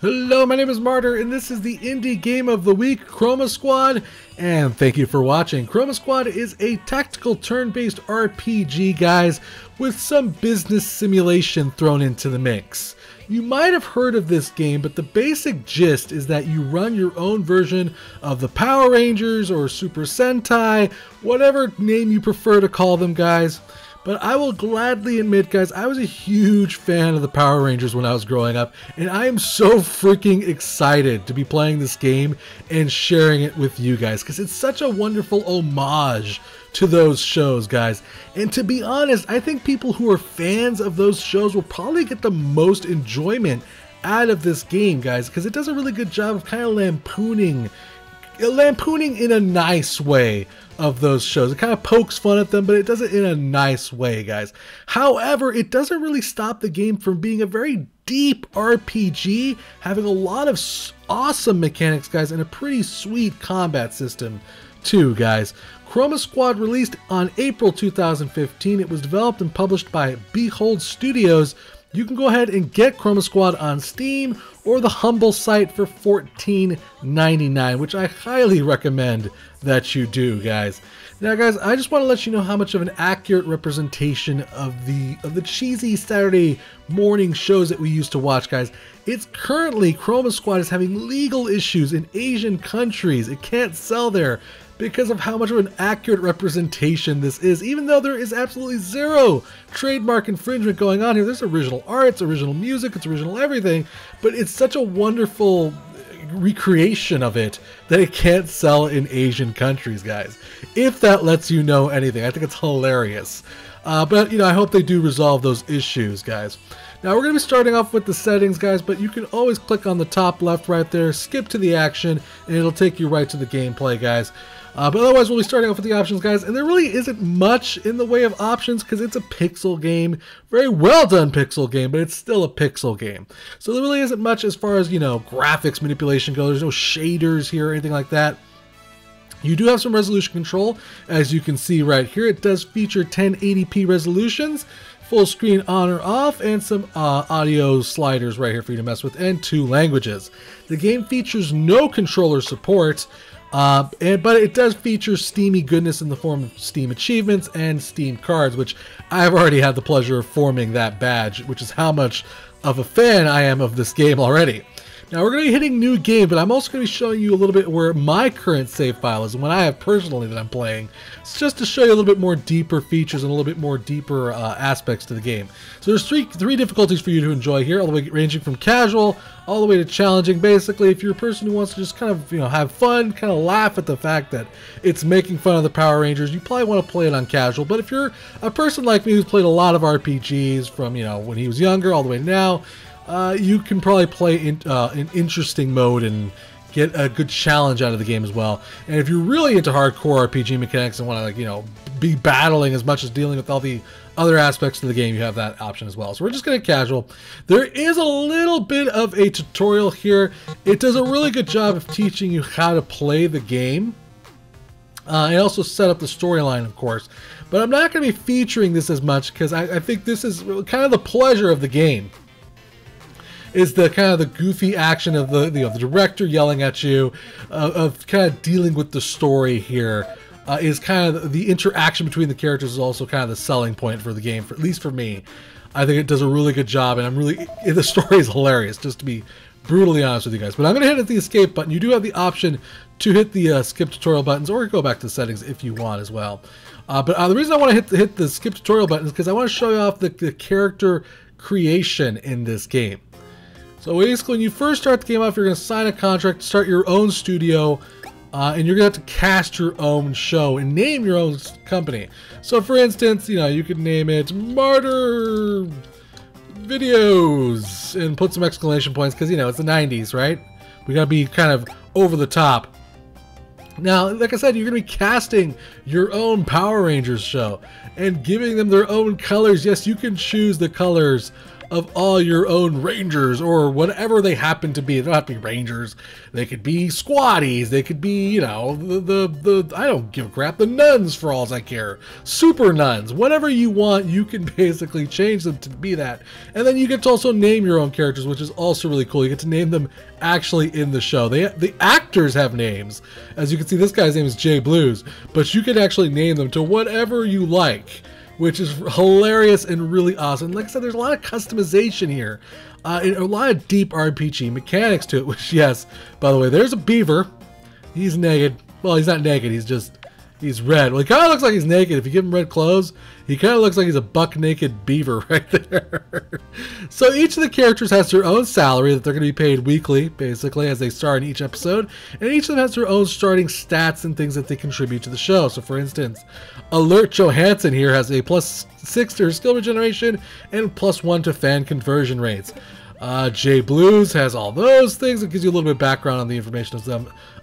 Hello, my name is Martyr, and this is the Indie Game of the Week, Chroma Squad, and thank you for watching. Chroma Squad is a tactical turn-based RPG, guys, with some business simulation thrown into the mix. You might have heard of this game, but the basic gist is that you run your own version of the Power Rangers or Super Sentai, whatever name you prefer to call them, guys. But I will gladly admit, guys, I was a huge fan of the Power Rangers when I was growing up, and I am so freaking excited to be playing this game and sharing it with you guys, because it's such a wonderful homage to those shows, guys. And to be honest, I think people who are fans of those shows will probably get the most enjoyment out of this game, guys, because it does a really good job of kind of lampooning in a nice way of those shows. It kind of pokes fun at them, but it does it in a nice way, guys. However, it doesn't really stop the game from being a very deep RPG, having a lot of awesome mechanics, guys, and a pretty sweet combat system too, guys. Chroma Squad released on April 2015. It was developed and published by Behold Studios. You can go ahead and get Chroma Squad on Steam or the humble site for $14.99, which I highly recommend that you do, guys. Now, guys, I just want to let you know how much of an accurate representation of the cheesy Saturday morning shows that we used to watch, guys. It's currently, Chroma Squad is having legal issues in Asian countries. It can't sell there because of how much of an accurate representation this is, even though there is absolutely zero trademark infringement going on here. There's original art, it's original music, it's original everything, but it's such a wonderful recreation of it that it can't sell in Asian countries, guys. If that lets you know anything, I think it's hilarious. But, you know, I hope they do resolve those issues, guys. Now, we're going to be starting off with the settings, guys, but you can always click on the top left right there, skip to the action, and it'll take you right to the gameplay, guys. But otherwise, we'll be starting off with the options, guys, and there really isn't much in the way of options because it's a pixel game. Very well done pixel game, but it's still a pixel game. So there really isn't much as far as, you know, graphics manipulation goes. There's no shaders here or anything like that. You do have some resolution control, as you can see right here. It does feature 1080p resolutions, full screen on or off, and some audio sliders right here for you to mess with, and 2 languages. The game features no controller support, but it does feature steamy goodness in the form of Steam achievements and Steam cards, which I've already had the pleasure of forming that badge, which is how much of a fan I am of this game already. Now, we're going to be hitting new game, but I'm also going to be showing you a little bit where my current save file is and what I have personally that I'm playing. It's just to show you a little bit more deeper features and a little bit more deeper aspects to the game. So there's three difficulties for you to enjoy here, all the way ranging from casual all the way to challenging. Basically, if you're a person who wants to just kind of, you know, have fun, kind of laugh at the fact that it's making fun of the Power Rangers, you probably want to play it on casual. But if you're a person like me who's played a lot of RPGs from, you know, when he was younger all the way to now, you can probably play in interesting mode and get a good challenge out of the game as well. And if you're really into hardcore RPG mechanics and want to, like, you know, be battling as much as dealing with all the other aspects of the game, you have that option as well. So we're just going to casual. There is a little bit of a tutorial here. It does a really good job of teaching you how to play the game. And also set up the storyline, of course. But I'm not going to be featuring this as much because I think this is kind of the pleasure of the game. Is the kind of the goofy action of the director yelling at you, of kind of dealing with the story here, is kind of the interaction between the characters is also kind of the selling point for the game, at least for me. I think it does a really good job, and the story is hilarious, just to be brutally honest with you guys. But I'm going to hit the escape button. You do have the option to hit the skip tutorial buttons, or go back to the settings if you want as well. But the reason I want to hit the skip tutorial button is because I want to show you off the character creation in this game. So basically, when you first start the game off, you're going to sign a contract to start your own studio, and you're going to have to cast your own show and name your own company. So for instance, you know, you could name it Martyr Videos and put some exclamation points because, you know, it's the 90s, right? We got to be kind of over the top. Now, like I said, you're going to be casting your own Power Rangers show and giving them their own colors. Yes, you can choose the colors of all your own rangers or whatever they happen to be. They don't have to be rangers. They could be squaddies. They could be, you know, the I don't give a crap, the nuns for all I care. Super nuns. Whatever you want, you can basically change them to be that. And then you get to also name your own characters, which is also really cool. You get to name them actually in the show. The actors have names. As you can see, this guy's name is Jay Blues, but you can actually name them to whatever you like, which is hilarious and really awesome. Like I said, there's a lot of customization here, and a lot of deep RPG mechanics to it, which, yes, by the way, there's a beaver. He's naked. Well, he's not naked, he's red. Well, he kind of looks like he's naked. If you give him red clothes, he kind of looks like he's a buck naked beaver right there. So each of the characters has their own salary that they're going to be paid weekly, basically, as they star in each episode. And each of them has their own starting stats and things that they contribute to the show. So for instance, Alert Johansson here has a +6 to her skill regeneration and +1 to fan conversion rates. Jay Blues has all those things. It gives you a little bit of background on the information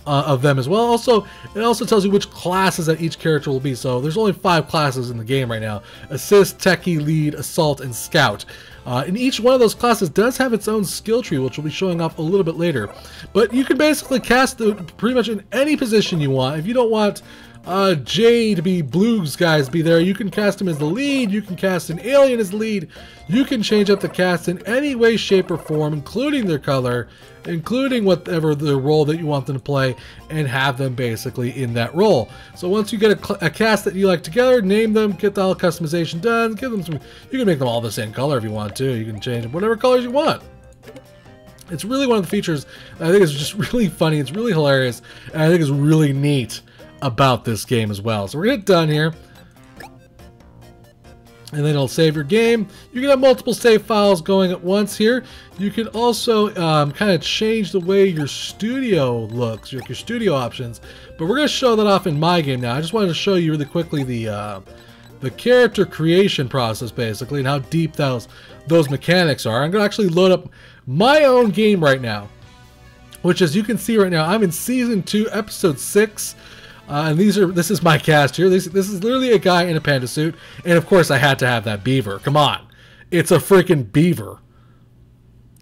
of them as well. Also, it also tells you which classes that each character will be. So there's only 5 classes in the game right now: Assist, Techie, Lead, Assault, and Scout. And each one of those classes does have its own skill tree, which we'll be showing off a little bit later. But you can basically cast pretty much in any position you want. If you don't want Jay to be Blues guys be there, you can cast him as the lead. You can cast an alien as the lead. You can change up the cast in any way, shape, or form, including their color, including whatever the role that you want them to play, and have them basically in that role. So once you get a cast that you like together, name them, get the whole customization done, give them some. You can make them all the same color if you want to. You can change them whatever colors you want. It's really one of the features I think is just really funny. It's really hilarious, and I think it's really neat about this game as well. So we're gonna get done here, and then it'll save your game. You can have multiple save files going at once here. You can also kind of change the way your studio looks, your studio options, but we're going to show that off in my game now. I just wanted to show you really quickly the character creation process, basically, and how deep those mechanics are. I'm going to actually load up my own game right now, which, as you can see right now, I'm in Season 2, Episode 6. And this is my cast here. This is literally a guy in a panda suit. And of course I had to have that beaver. Come on. It's a freaking beaver.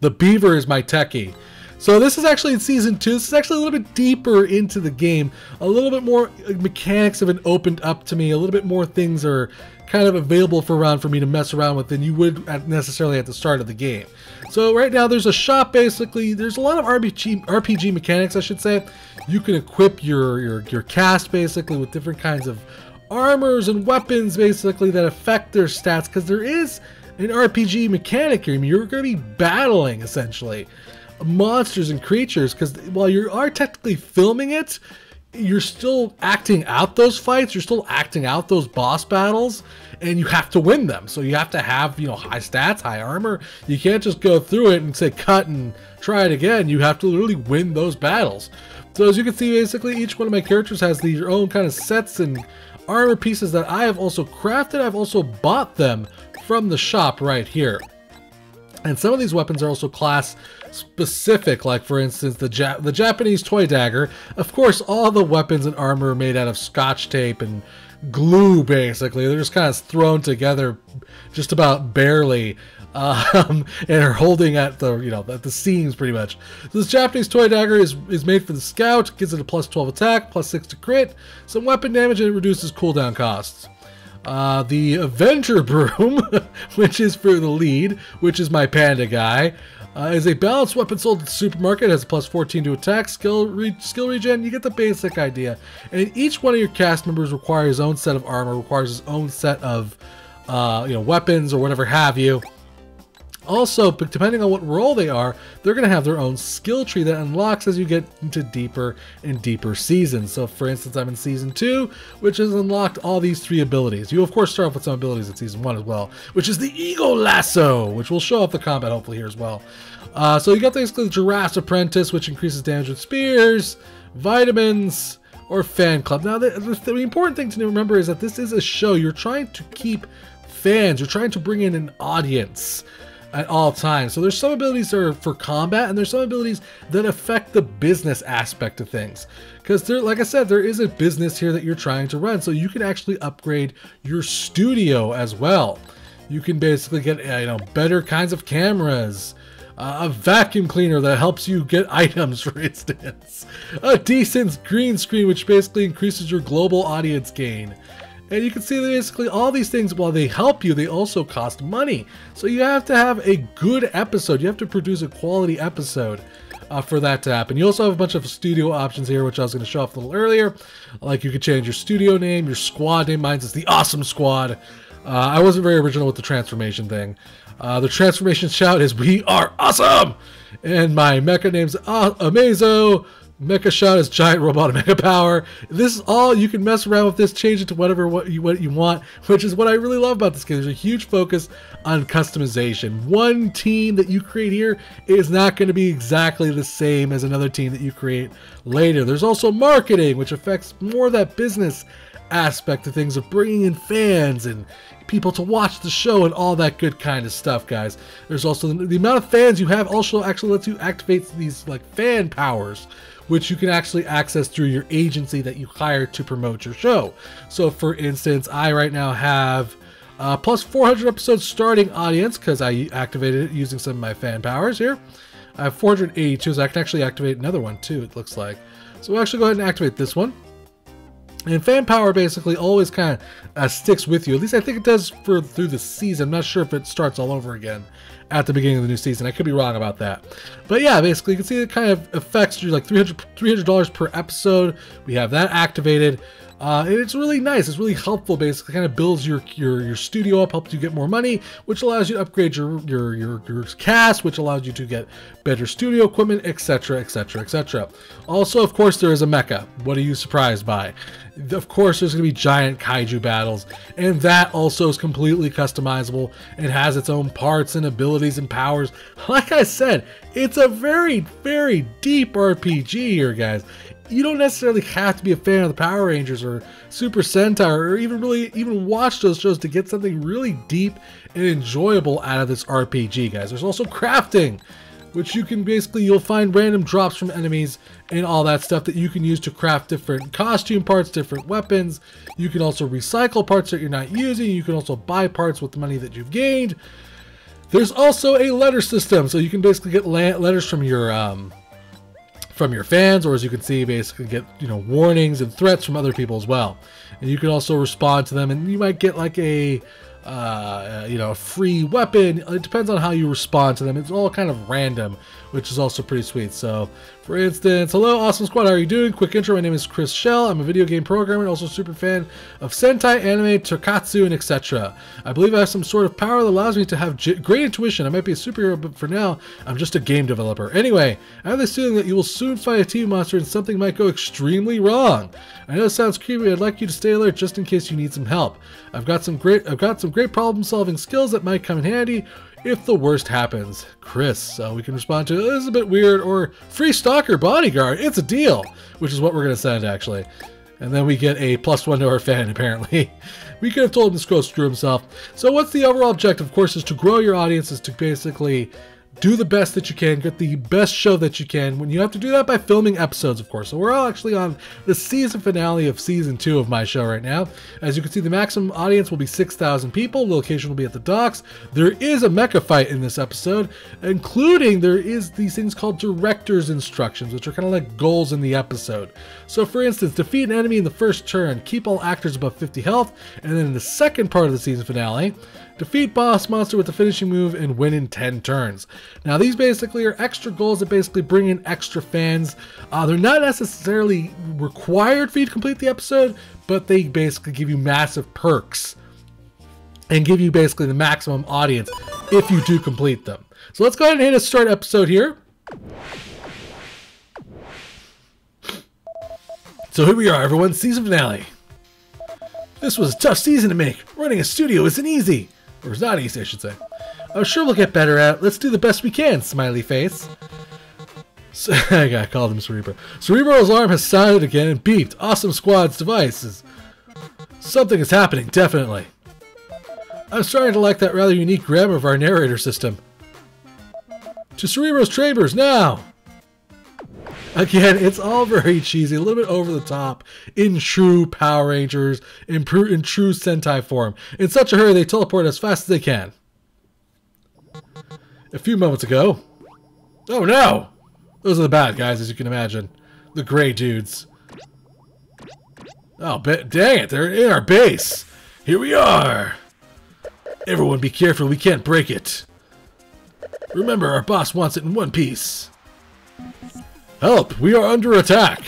The beaver is my techie. So this is actually in Season 2. This is actually a little bit deeper into the game. A little bit more mechanics have been opened up to me. A little bit more things are kind of available for me to mess around with than you would necessarily at the start of the game. So right now there's a shop, basically. There's a lot of RPG mechanics, I should say. You can equip your cast basically with different kinds of armors and weapons basically that affect their stats, because there is an RPG mechanic here. I mean, you're going to be battling essentially monsters and creatures, because while you are technically filming it, you're still acting out those fights, you're still acting out those boss battles, and you have to win them. So you have to have, you know, high stats, high armor. You can't just go through it and say cut and try it again. You have to literally win those battles. So as you can see, basically each one of my characters has their own kind of sets and armor pieces that I have also crafted. I've also bought them from the shop right here. And some of these weapons are also class specific, like for instance the Japanese toy dagger. Of course, all the weapons and armor are made out of scotch tape and glue, basically. They're just kind of thrown together just about barely, and are holding at the, you know, at the seams pretty much. So this Japanese toy dagger is made for the scout, gives it a +12 attack, +6 to crit, some weapon damage, and it reduces cooldown costs. The Avenger Broom, which is for the lead, which is my panda guy, is a balanced weapon sold at the supermarket. It has a +14 to attack, skill regen. You get the basic idea. And each one of your cast members requires his own set of armor, requires his own set of weapons or whatever have you. Also, depending on what role they are, they're going to have their own skill tree that unlocks as you get into deeper and deeper seasons. So for instance, I'm in Season 2, which has unlocked all these 3 abilities. You of course start off with some abilities in Season 1 as well, which is the Eagle Lasso, which will show off the combat hopefully here as well. So you got basically the Giraffe's Apprentice, which increases damage with spears, vitamins, or fan club. Now the important thing to remember is that this is a show. You're trying to keep fans, you're trying to bring in an audience at all times. So there's some abilities that are for combat, and there's some abilities that affect the business aspect of things. Because like I said, there is a business here that you're trying to run, so you can actually upgrade your studio as well. You can basically get, you know, better kinds of cameras, a vacuum cleaner that helps you get items, for instance, a decent green screen, which basically increases your global audience gain. And you can see that basically all these things, while they help you, they also cost money. So you have to have a good episode. You have to produce a quality episode for that to happen. You also have a bunch of studio options here, which I was going to show off a little earlier. Like you could change your studio name, your squad name. Mine's is the Awesome Squad. I wasn't very original with the transformation thing. The transformation shout is "We are awesome!" And my mecha name's Amazo. Mecha shot is giant robot mega power. This is all, you can mess around with this, change it to what you want, which is what I really love about this game. There's a huge focus on customization. One team that you create here is not going to be exactly the same as another team that you create later. There's also marketing, which affects more of that business aspect of things, of bringing in fans and people to watch the show and all that good kind of stuff, guys. There's also the amount of fans you have also actually lets you activate these like fan powers, which you can actually access through your agency that you hire to promote your show. So for instance, I right now have plus 400 episodes starting audience because I activated it using some of my fan powers here. I have 482, so I can actually activate another one too, it looks like. So we'll actually go ahead and activate this one. And fan power basically always kind of sticks with you. At least I think it does through the season. I'm not sure if it starts all over again at the beginning of the new season. I could be wrong about that. But yeah, basically you can see it kind of affects you like $300 per episode. We have that activated. And it's really nice. It's really helpful. Basically, kind of builds your studio up, helps you get more money, which allows you to upgrade your cast, which allows you to get better studio equipment, etc., etc., etc. Also, of course, there is a mecha. What are you surprised by? Of course, there's going to be giant kaiju battles, and that also is completely customizable and has its own parts and abilities and powers. Like I said, it's a very, very deep RPG here, guys. You don't necessarily have to be a fan of the Power Rangers or Super Sentai or even watch those shows to get something really deep and enjoyable out of this RPG, guys. There's also crafting, which you can basically, you'll find random drops from enemies and all that stuff that you can use to craft different costume parts, different weapons. You can also recycle parts that you're not using. You can also buy parts with the money that you've gained. There's also a letter system, so you can basically get letters from your fans, or as you can see, basically get, you know, warnings and threats from other people as well. And you can also respond to them, and you might get like a you know, a free weapon. It depends on how you respond to them. It's all kind of random, which is also pretty sweet. So for instance, hello Awesome Squad, how are you doing? Quick intro, my name is Chris Shell. I'm a video game programmer and also a super fan of Sentai, anime, tokusatsu, and etc. I believe I have some sort of power that allows me to have great intuition. I might be a superhero, but for now I'm just a game developer. Anyway, I have this feeling that you will soon fight a TV monster and something might go extremely wrong. I know it sounds creepy. I'd like you to stay alert just in case you need some help. I've got some great problem solving skills that might come in handy if the worst happens. Chris. So we can respond to, this is a bit weird, or free stalker bodyguard. It's a deal, which is what we're going to send actually. And then we get a +1 to our fan apparently. We could have told him to go screw himself. So what's the overall objective? Of course, is to grow your audience, is to basically do the best that you can, get the best show that you can. When you have to do that by filming episodes, of course. So we're all actually on the season finale of season 2 of my show right now. As you can see, the maximum audience will be 6,000 people. The location will be at the docks. There is a mecha fight in this episode, including there is these things called director's instructions, which are kind of like goals in the episode. So for instance, defeat an enemy in the first turn, keep all actors above 50 health, and then in the second part of the season finale, defeat boss monster with the finishing move and win in 10 turns. Now these basically are extra goals that basically bring in extra fans. They're not necessarily required for you to complete the episode, but they basically give you massive perks and give you basically the maximum audience if you do complete them. So let's go ahead and hit a start episode here. So here we are, everyone, season finale. This was a tough season to make. Running a studio isn't easy. Or it's not easy, I should say. I'm sure we'll get better at it. Let's do the best we can, smiley face. So, I called him Cerebro. Cerebro's alarm has sounded again and beeped. Awesome Squad's devices. Something is happening, definitely. I'm starting to like that rather unique grammar of our narrator system. To Cerebro's Traders, now! Again, it's all very cheesy, a little bit over the top, in true Power Rangers, in true Sentai form. In such a hurry, they teleport as fast as they can. A few moments ago... Oh no! Those are the bad guys, as you can imagine. The gray dudes. Oh, dang it, they're in our base! Here we are! Everyone be careful, we can't break it. Remember, our boss wants it in one piece. Help! We are under attack!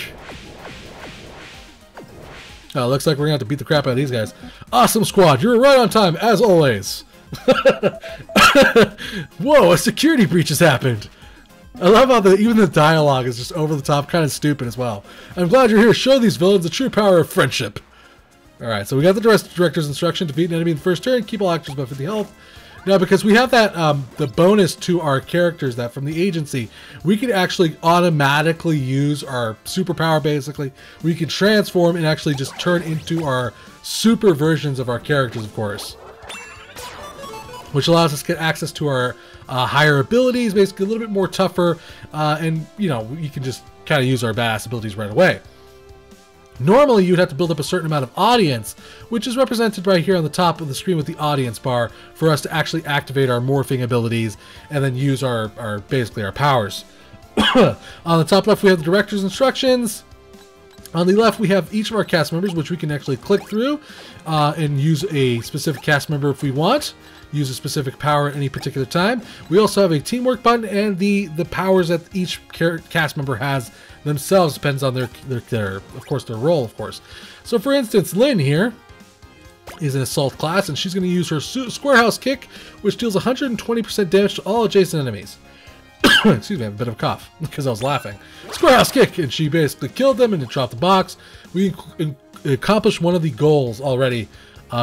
Oh, looks like we're gonna have to beat the crap out of these guys. Awesome squad, you're right on time, as always. Whoa, a security breach has happened. I love how even the dialogue is just over the top, kind of stupid as well. I'm glad you're here to show these villains the true power of friendship. Alright, so we got the director's instruction. Defeat an enemy in the first turn. Keep all actors above 50 health. Now, because we have that, the bonus to our characters that from the agency, we can actually automatically use our superpower, basically. We can transform and actually just turn into our super versions of our characters, of course. Which allows us to get access to our higher abilities, basically a little bit more tougher, and, you know, you can just kind of use our badass abilities right away. Normally, you'd have to build up a certain amount of audience, which is represented right here on the top of the screen with the audience bar, for us to actually activate our morphing abilities and then use our basically our powers. On the top left, we have the director's instructions. On the left, we have each of our cast members, which we can actually click through and use a specific cast member if we want. Use a specific power at any particular time. We also have a teamwork button, and the powers that each cast member has themselves depends on their of course their role, of course. So for instance, Lynn here is an assault class, and she's going to use her squarehouse kick, which deals 120% damage to all adjacent enemies. Excuse me, I have a bit of a cough because I was laughing. Squarehouse kick, and she basically killed them and dropped the box. We accomplished one of the goals already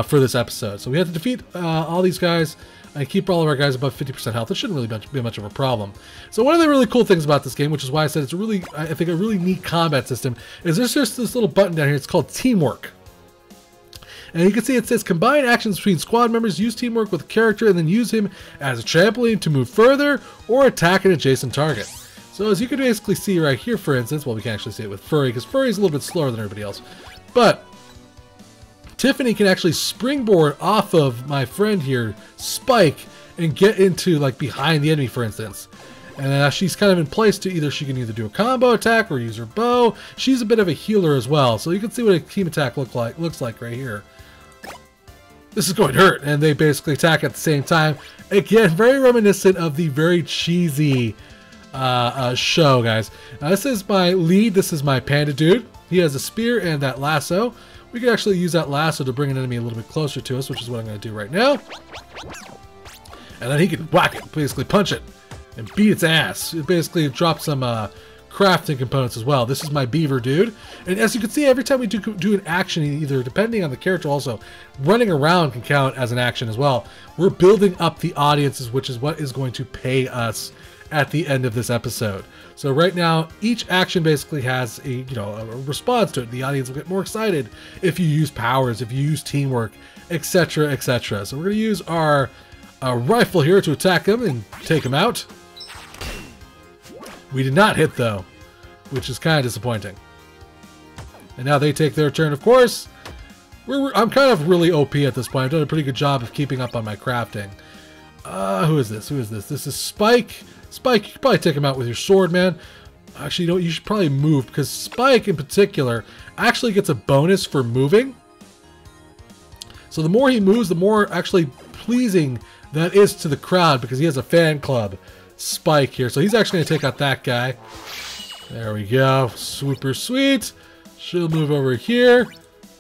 for this episode. So we had to defeat all these guys and keep all of our guys above 50% health. It shouldn't really be much of a problem. So one of the really cool things about this game, which is why I said it's a really, I think, a really neat combat system, is there's just this little button down here. It's called Teamwork. And you can see it says combine actions between squad members, use teamwork with a character, and then use him as a trampoline to move further or attack an adjacent target. So as you can basically see right here, for instance, well, we can actually see it with Furry, because Furry is a little bit slower than everybody else. But Tiffany can actually springboard off of my friend here, Spike, and get into, like, behind the enemy, for instance. And she's kind of in place to she can either do a combo attack or use her bow. She's a bit of a healer as well, so you can see what a team attack looks like right here. This is going to hurt, and they basically attack at the same time. Again, very reminiscent of the very cheesy show, guys. Now, this is my lead. This is my panda dude. He has a spear and that lasso. We can actually use that lasso to bring an enemy a little bit closer to us, which is what I'm going to do right now. And then he can whack it, basically punch it, and beat its ass. It basically drops some crafting components as well. This is my beaver dude. And as you can see, every time we do an action, either depending on the character, also running around can count as an action as well. We're building up the audiences, which is what is going to pay us at the end of this episode. So right now, each action basically has a response to it. The audience will get more excited if you use powers, if you use teamwork, etc., etc. So we're going to use our rifle here to attack him and take him out. We did not hit, though, which is kind of disappointing. And now they take their turn, of course. I'm kind of really OP at this point. I've done a pretty good job of keeping up on my crafting. Who is this? Who is this? This is Spike. Spike, you can probably take him out with your sword, man. Actually, you should probably move, because Spike, in particular, actually gets a bonus for moving. So the more he moves, the more actually pleasing that is to the crowd, because he has a fan club. Spike here, so he's actually going to take out that guy. There we go. Super sweet. She'll move over here.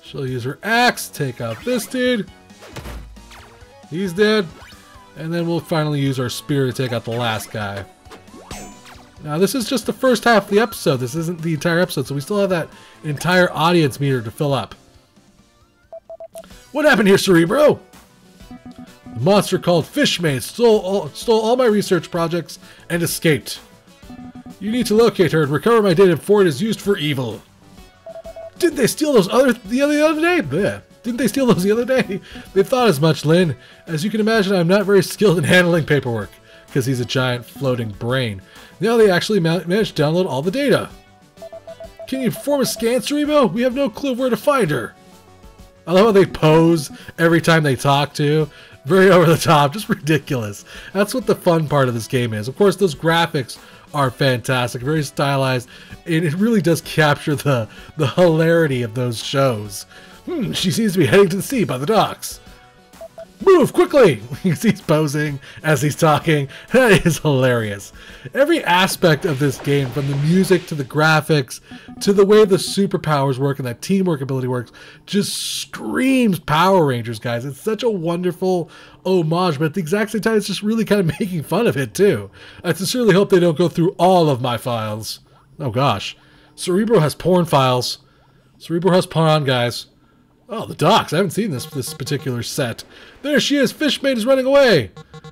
She'll use her axe, take out this dude. He's dead. And then we'll finally use our spear to take out the last guy. Now, this is just the first half of the episode. This isn't the entire episode, so we still have that entire audience meter to fill up. What happened here, Cerebro? The monster called Fishmate stole all my research projects and escaped. You need to locate her and recover my data before it is used for evil. Didn't they steal those the other day? Bleh. Didn't they steal those the other day? They thought as much, Lynn. As you can imagine, I'm not very skilled in handling paperwork, because he's a giant floating brain. Now they actually managed to download all the data. Can you perform a scan, Cerebro? We have no clue of where to find her. I love how they pose every time they talk to. Very over the top, just ridiculous. That's what the fun part of this game is. Of course, those graphics are fantastic, very stylized, and it really does capture the hilarity of those shows. She seems to be heading to the sea by the docks. Move quickly! He's posing as he's talking. That is hilarious. Every aspect of this game, from the music to the graphics to the way the superpowers work and that teamwork ability works, just screams Power Rangers, guys. It's such a wonderful homage, but at the exact same time, it's just really kind of making fun of it, too. I sincerely hope they don't go through all of my files. Oh, gosh. Cerebro has porn files. Cerebro has porn, guys. Oh, the docks. I haven't seen this particular set. There she is. Fishmaid is running away.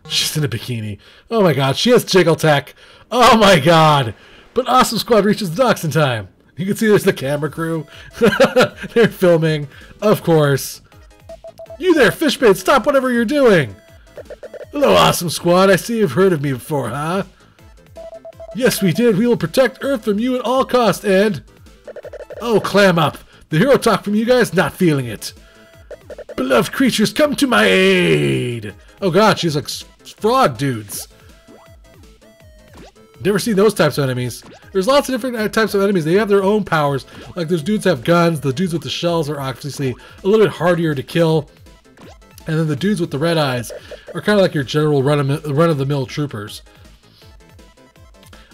She's in a bikini. Oh my god, she has jiggle tech. Oh my god. But Awesome Squad reaches the docks in time. You can see there's the camera crew. They're filming. Of course. You there, Fishmaid, stop whatever you're doing. Hello, Awesome Squad. I see you've heard of me before, huh? Yes, we did. We will protect Earth from you at all costs, and... Oh, clam up. The hero talk from you guys, not feeling it. Beloved creatures, come to my aid! Oh god, she's like frog dudes. Never seen those types of enemies. There's lots of different types of enemies. They have their own powers. Like those dudes have guns. The dudes with the shells are obviously a little bit hardier to kill. And then the dudes with the red eyes are kind of like your general run-of-the-mill troopers.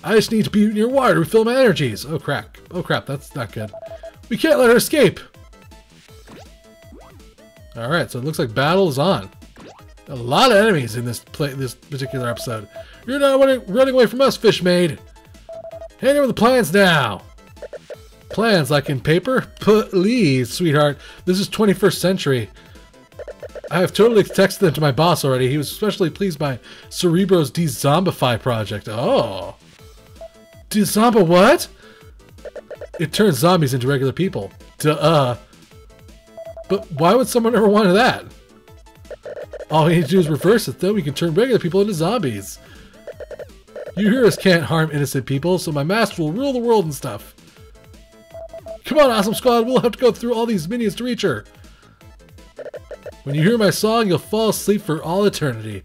I just need to be near water to refill my energies. Oh crap. Oh crap, that's not good. We can't let her escape! Alright, so it looks like battle is on. A lot of enemies in this particular episode. You're not running away from us, Fishmaid! Hand over the plans now! Plans like in paper? Please, sweetheart. This is 21st century. I have totally texted them to my boss already. He was especially pleased by Cerebro's de-zombify project. Oh! De-zomba what? It turns zombies into regular people. Duh. But why would someone ever want that? All we need to do is reverse it, then we can turn regular people into zombies. You heroes can't harm innocent people, so my master will rule the world and stuff. Come on, Awesome Squad, we'll have to go through all these minions to reach her. When you hear my song, you'll fall asleep for all eternity.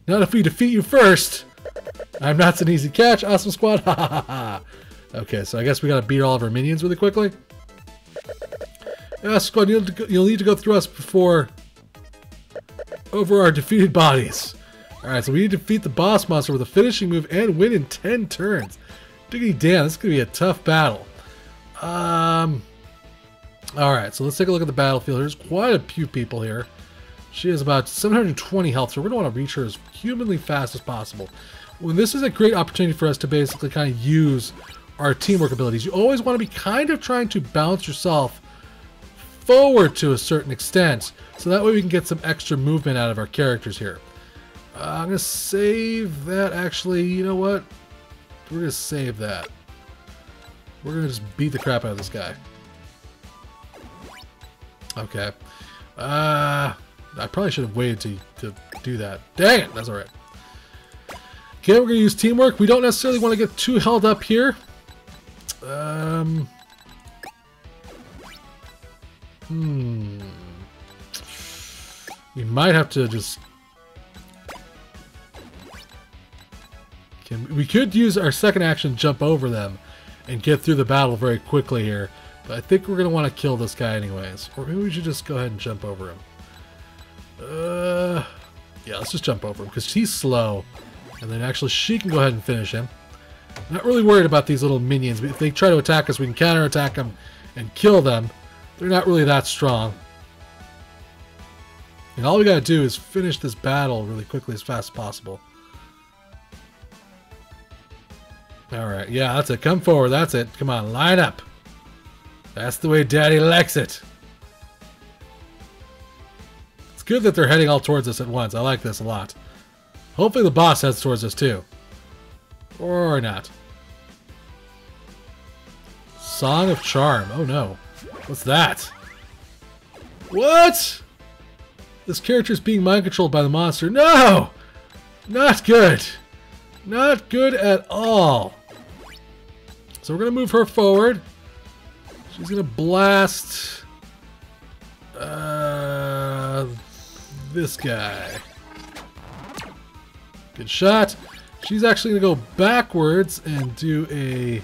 Not if we defeat you first. I'm not an easy catch, Awesome Squad. Ha ha ha. Okay, so I guess we gotta beat all of our minions really quickly. Yeah, Squad, you'll need to go through us before... over our defeated bodies. Alright, so we need to defeat the boss monster with a finishing move and win in 10 turns. Diggity damn, this is gonna be a tough battle. Alright, so let's take a look at the battlefield. There's quite a few people here. She has about 720 health, so we're gonna want to reach her as humanly fast as possible. Well, this is a great opportunity for us to basically kind of use our teamwork abilities. You always want to be kind of trying to bounce yourself forward to a certain extent, so that way we can get some extra movement out of our characters here. I'm going to save that, actually. You know what? We're going to save that. We're going to just beat the crap out of this guy. Okay. I probably should have waited to do that. Dang it! That's alright. Okay, we're going to use teamwork. We don't necessarily want to get too held up here. We might have to just... we could use our second action, jump over them, and get through the battle very quickly here. But I think we're going to want to kill this guy anyways. Or maybe we should just go ahead and jump over him. Yeah, let's just jump over him, because he's slow. And then actually she can go ahead and finish him. Not really worried about these little minions. If they try to attack us, we can counterattack them and kill them. They're not really that strong. And all we gotta do is finish this battle really quickly, as fast as possible. Alright, yeah, that's it. Come forward, that's it. Come on, line up. That's the way Daddy likes it. It's good that they're heading all towards us at once. I like this a lot. Hopefully the boss heads towards us too. Or not. Song of Charm. Oh no. What's that? What? This character is being mind controlled by the monster. No! Not good. Not good at all. So we're going to move her forward. She's going to blast this guy. Good shot. She's actually going to go backwards and do a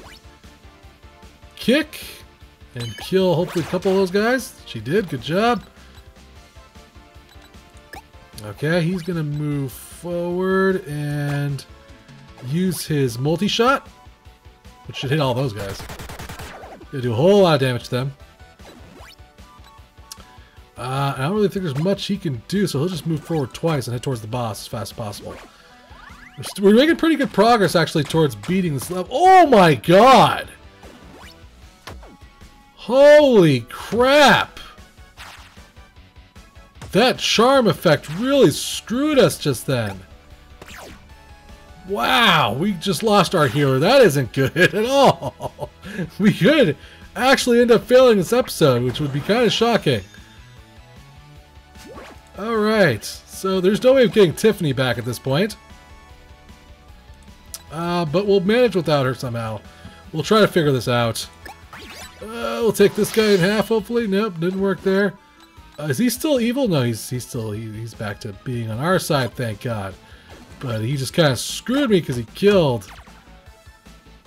kick and kill hopefully a couple of those guys. She did. Good job. Okay, he's going to move forward and use his multi-shot, which should hit all those guys. Gonna do a whole lot of damage to them. I don't really think there's much he can do, so he'll just move forward twice and head towards the boss as fast as possible. We're making pretty good progress, actually, towards beating this level. Oh my god! Holy crap! That charm effect really screwed us just then. Wow, we just lost our healer. That isn't good at all. We could actually end up failing this episode, which would be kind of shocking. Alright, so there's no way of getting Tiffany back at this point. But we'll manage without her somehow. We'll try to figure this out. We'll take this guy in half, hopefully. Nope, didn't work there. Is he still evil? No, he's back to being on our side, thank God. But he just kind of screwed me because he killed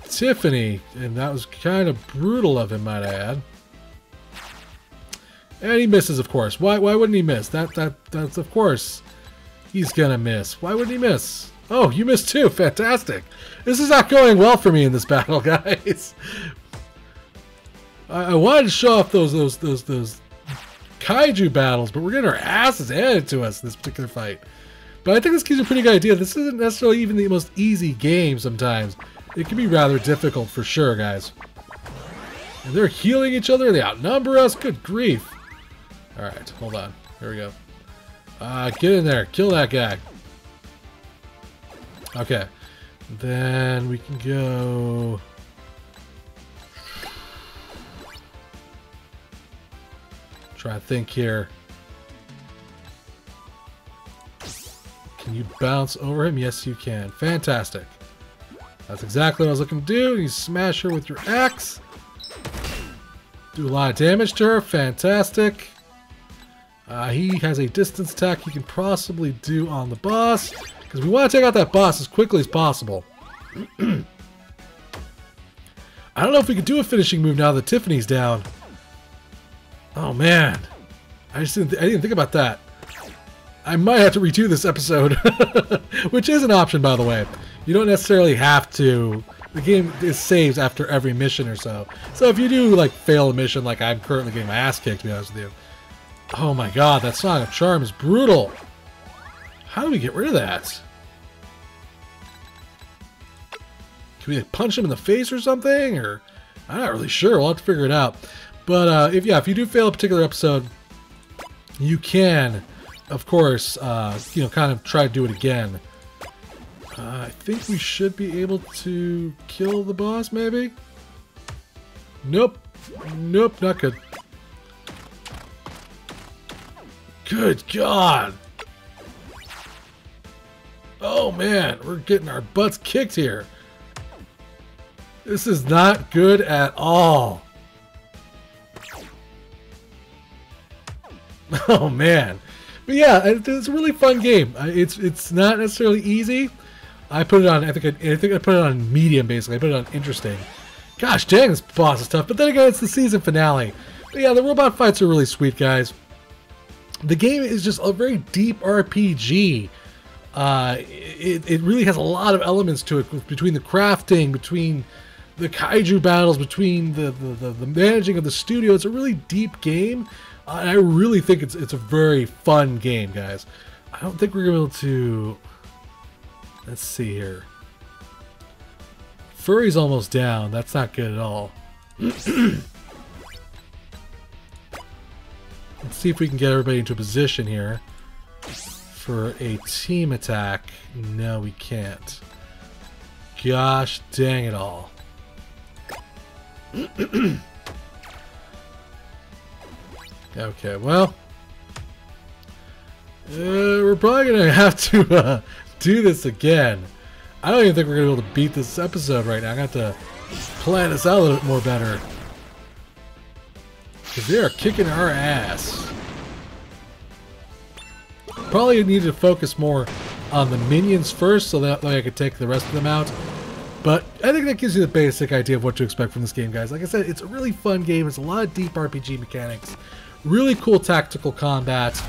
Tiffany, and that was kind of brutal of him, might I add. And he misses, of course. Why wouldn't he miss? That's of course he's gonna miss. Why wouldn't he miss? Oh, you missed too. Fantastic. This is not going well for me in this battle, guys. I wanted to show off those kaiju battles, but we're getting our asses handed to us in this particular fight. But I think this gives you a pretty good idea. This isn't necessarily even the most easy game sometimes. It can be rather difficult for sure, guys. And they're healing each other. They outnumber us. Good grief. Alright, hold on. Here we go. Get in there. Kill that guy. Okay. Then we can go... Try to think here. Can you bounce over him? Yes, you can. Fantastic. That's exactly what I was looking to do. You smash her with your axe. Do a lot of damage to her. Fantastic. He has a distance attack he can possibly do on the boss, because we want to take out that boss as quickly as possible. I don't know if we could do a finishing move now that Tiffany's down. Oh man, I didn't think about that. I might have to redo this episode, which is an option, by the way. You don't necessarily have to. The game is saved after every mission or so. So if you do like fail a mission, like I'm currently getting my ass kicked, to be honest with you. Oh my god, that Song of Charm is brutal. How do we get rid of that? Can we like, punch him in the face or something? Or I'm not really sure. We'll have to figure it out. But if you do fail a particular episode, you can, of course, kind of try to do it again. I think we should be able to kill the boss, maybe? Nope. Nope, not good. Good God! Oh man, we're getting our butts kicked here. This is not good at all. Oh man. But yeah, it's a really fun game. It's not necessarily easy. I put it on, I think I put it on medium, basically. I put it on interesting. Gosh dang, this boss is tough. But then again, it's the season finale. But yeah, the robot fights are really sweet, guys. The game is just a very deep RPG. It really has a lot of elements to it, between the crafting, between the kaiju battles, between the managing of the studio. It's a really deep game, and I really think it's a very fun game, guys. I don't think we're going to be able to... Let's see here. Furry's almost down. That's not good at all. Let's see if we can get everybody into a position here for a team attack. No, we can't. Gosh dang it all. Okay, well, we're probably going to have to do this again. I don't even think we're going to be able to beat this episode right now. I'm going to have to plan this out a little bit more better. Because they are kicking our ass. Probably need to focus more on the minions first so that way I could take the rest of them out. But I think that gives you the basic idea of what to expect from this game, guys. Like I said, it's a really fun game. It's a lot of deep RPG mechanics. Really cool tactical combat.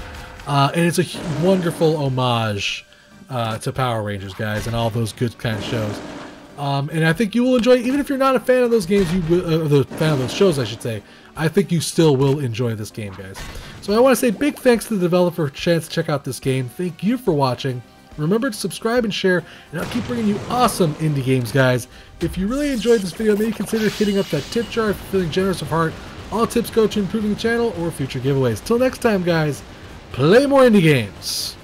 And it's a wonderful homage to Power Rangers, guys, and all those good kind of shows. And I think you will enjoy, even if you're not a fan of those games, you will, fan of those shows, I should say. I think you still will enjoy this game, guys. So I want to say big thanks to the developer for a chance to check out this game. Thank you for watching. Remember to subscribe and share, and I'll keep bringing you awesome indie games, guys. If you really enjoyed this video, maybe consider hitting up that tip jar if you're feeling generous of heart. All tips go to improving the channel or future giveaways. Till next time, guys, play more indie games.